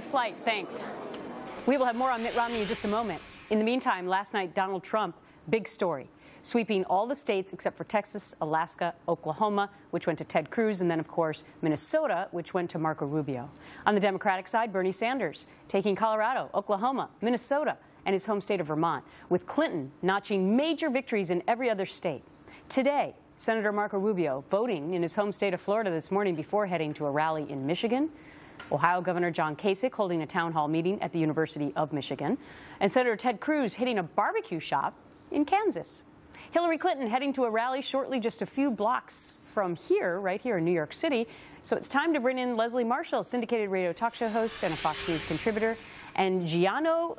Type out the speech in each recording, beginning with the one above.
Flight, thanks. We will have more on Mitt Romney in just a moment. In the meantime, last night, Donald Trump, big story, sweeping all the states except for Texas, Alaska, Oklahoma, which went to Ted Cruz, and then, of course, Minnesota, which went to Marco Rubio. On the Democratic side, Bernie Sanders taking Colorado, Oklahoma, Minnesota, and his home state of Vermont, with Clinton notching major victories in every other state. Today, Senator Marco Rubio voting in his home state of Florida this morning before heading to a rally in Michigan. Ohio Governor John Kasich holding a town hall meeting at the University of Michigan. And Senator Ted Cruz hitting a barbecue shop in Kansas. Hillary Clinton heading to a rally shortly just a few blocks from here, right here in New York City. So it's time to bring in Leslie Marshall, syndicated radio talk show host and a Fox News contributor. And Gianno,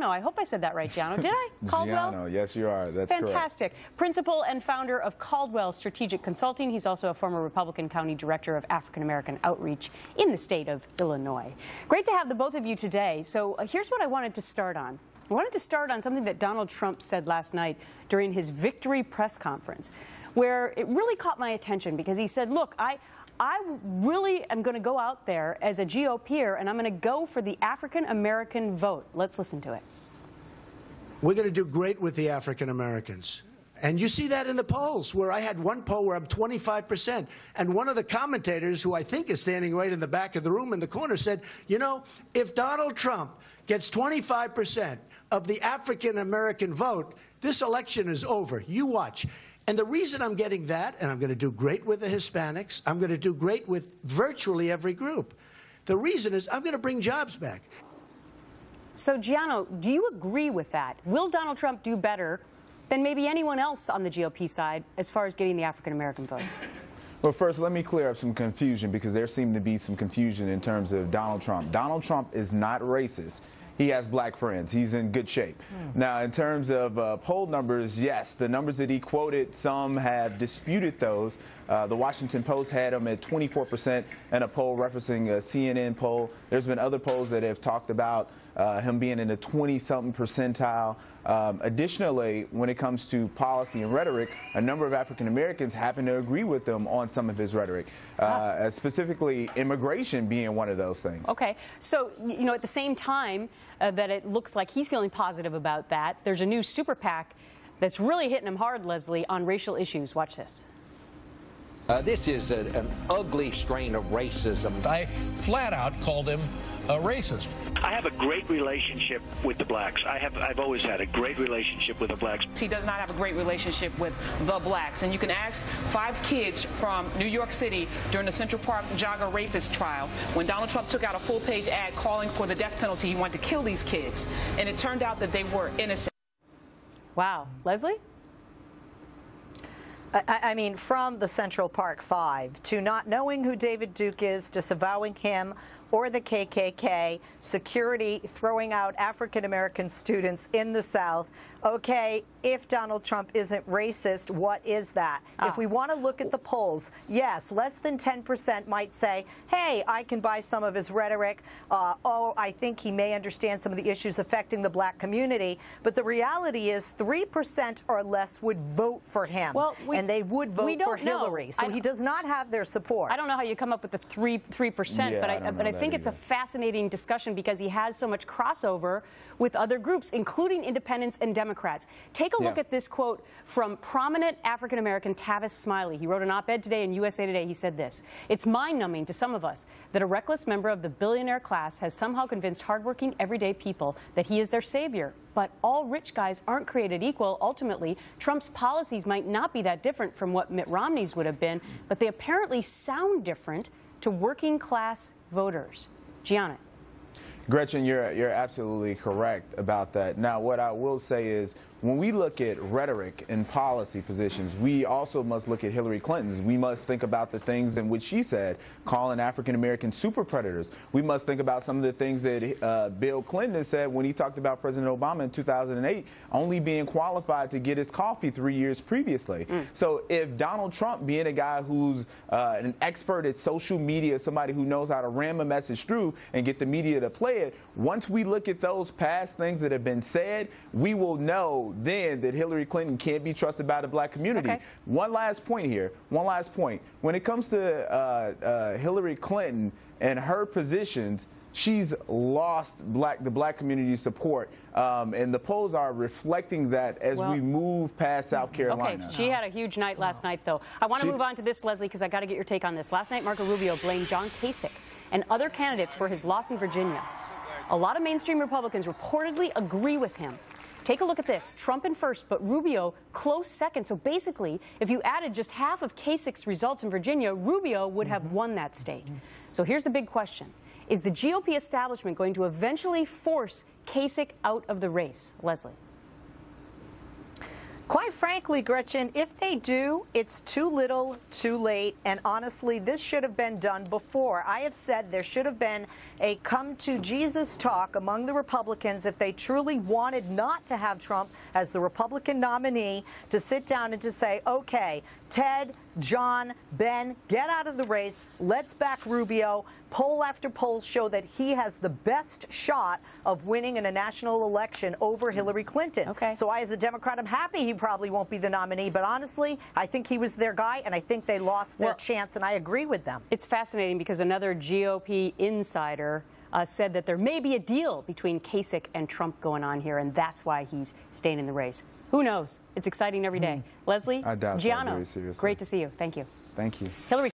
I hope I said that right, Gianno. Did I? Caldwell? Gianno, yes, you are. That's fantastic. Correct. Principal and founder of Caldwell Strategic Consulting. He's also a former Republican County Director of African American Outreach in the state of Illinois. Great to have the both of you today. So here's what I wanted to start on. I wanted to start on something that Donald Trump said last night during his victory press conference, where it really caught my attention because he said, look, I really am going to go out there as a GOPer, and I'm going to go for the African-American vote. Let's listen to it. We're going to do great with the African Americans. And you see that in the polls, where I had one poll where I'm 25%. And one of the commentators, who I think is standing right in the back of the room in the corner, said, you know, if Donald Trump gets 25% of the African American vote, this election is over. You watch. And the reason I'm getting that, and I'm going to do great with the Hispanics, I'm going to do great with virtually every group. The reason is I'm going to bring jobs back. So, Gianno, do you agree with that? Will Donald Trump do better than maybe anyone else on the GOP side as far as getting the African-American vote? Well, first, let me clear up some confusion, because there seemed to be some confusion in terms of Donald Trump. Donald Trump is not racist. He has black friends. He's in good shape. Now, in terms of poll numbers, yes, the numbers that he quoted, some have disputed those. The Washington Post had him at 24% in a poll referencing a CNN poll. There's been other polls that have talked about him being in the 20-something percentile. Additionally, when it comes to policy and rhetoric, a number of African Americans happen to agree with him on some of his rhetoric, specifically immigration being one of those things. Okay. So, you know, at the same time that it looks like he's feeling positive about that, there's a new super PAC that's really hitting him hard, Leslie, on racial issues. Watch this. This is an ugly strain of racism. I flat out called him a racist. I have a great relationship with the blacks. I've always had a great relationship with the blacks. He does not have a great relationship with the blacks. And you can ask 5 kids from New York City during the Central Park jogger rapist trial. When Donald Trump took out a full-page ad calling for the death penalty, he wanted to kill these kids. And it turned out that they were innocent. Wow. Leslie? I mean, from the Central Park 5 to not knowing who David Duke is, disavowing him or the KKK, security throwing out African-American students in the South. Okay, if Donald Trump isn't racist, what is that? If we want to look at the polls, yes, less than 10% might say, hey, I can buy some of his rhetoric. Oh, I think he may understand some of the issues affecting the black community. But the reality is 3% or less would vote for him. Well, and they would vote for Hillary. So he does not have their support. I don't know how you come up with the 3%, Yeah, but I think it's a fascinating discussion because he has so much crossover with other groups, including independents and Democrats. Take a look at this quote from prominent African-American Tavis Smiley. He wrote an op-ed today in USA Today. He said this: "It's mind-numbing to some of us that a reckless member of the billionaire class has somehow convinced hardworking, everyday people that he is their savior. But all rich guys aren't created equal. Ultimately, Trump's policies might not be that different from what Mitt Romney's would have been, but they apparently sound different to working-class voters." Gianno. Gretchen, you're absolutely correct about that. Now, what I will say is, when we look at rhetoric and policy positions, we also must look at Hillary Clinton's. We must think about the things in which she said, calling African-American super predators. We must think about some of the things that Bill Clinton said when he talked about President Obama in 2008, only being qualified to get his coffee 3 years previously. So if Donald Trump, being a guy who's an expert at social media, somebody who knows how to ram a message through and get the media to play it, once we look at those past things that have been said, we will know then that Hillary Clinton can't be trusted by the black community. Okay. One last point here. One last point. When it comes to Hillary Clinton and her positions, she's lost the black community's support. And the polls are reflecting that as we move past South Carolina. Okay, she had a huge night last night, though. I want to move on to this, Leslie, because I got to get your take on this. Last night, Marco Rubio blamed John Kasich and other candidates for his loss in Virginia. A lot of mainstream Republicans reportedly agree with him. Take a look at this. Trump in first, but Rubio close second. So basically, if you added just half of Kasich's results in Virginia, Rubio would have won that state. So here's the big question. Is the GOP establishment going to eventually force Kasich out of the race? Leslie. Quite frankly, Gretchen, if they do, it's too little, too late, and honestly, this should have been done before. I have said there should have been a come-to-Jesus talk among the Republicans if they truly wanted not to have Trump as the Republican nominee, to sit down and to say, okay, Ted, John, Ben, get out of the race. Let's back Rubio. Poll after poll show that he has the best shot of winning in a national election over Hillary Clinton. Okay. So I, as a Democrat, I'm happy he probably won't be the nominee. But honestly, I think he was their guy, and I think they lost their chance, and I agree with them. It's fascinating because another GOP insider said that there may be a deal between Kasich and Trump going on here, and that's why he's staying in the race. Who knows? It's exciting every day. Leslie, I doubt that Gianno, very seriously. great to see you. Thank you. Thank you. Hillary.